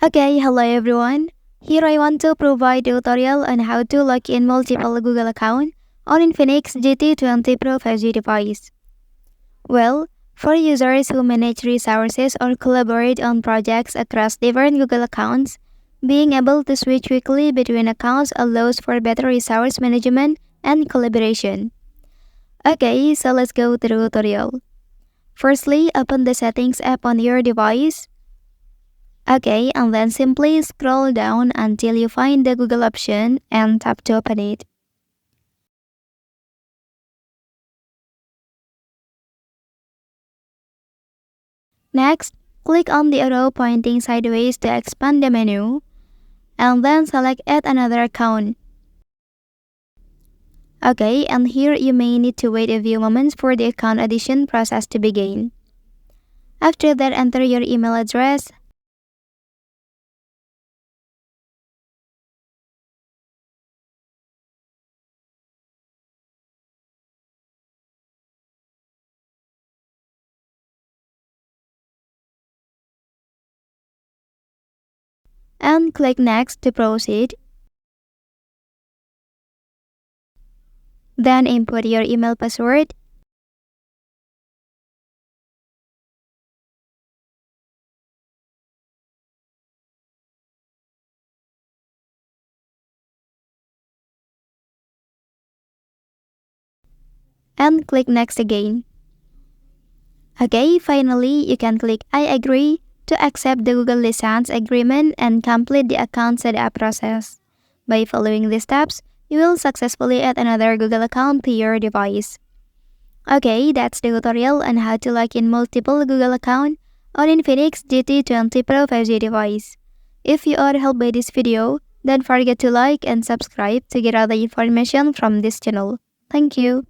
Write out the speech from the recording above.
Okay, hello everyone. Here I want to provide a tutorial on how to log in multiple Google accounts on Infinix GT20 Pro 5G device. Well, for users who manage resources or collaborate on projects across different Google accounts, being able to switch quickly between accounts allows for better resource management and collaboration. Okay, so let's go to the tutorial. Firstly, open the Settings app on your device. Okay, and then simply scroll down until you find the Google option and tap to open it. Next, click on the arrow pointing sideways to expand the menu, and then select Add another account. Okay, and here you may need to wait a few moments for the account addition process to begin. After that, enter your email address, and click Next to proceed. Then input your email password. And click Next again. Okay, finally, you can click I agree to accept the Google License Agreement and complete the account setup process. By following these steps, you will successfully add another Google account to your device. Okay, that's the tutorial on how to log in multiple Google accounts on Infinix GT20 Pro 5G device. If you are helped by this video, don't forget to like and subscribe to get other information from this channel. Thank you.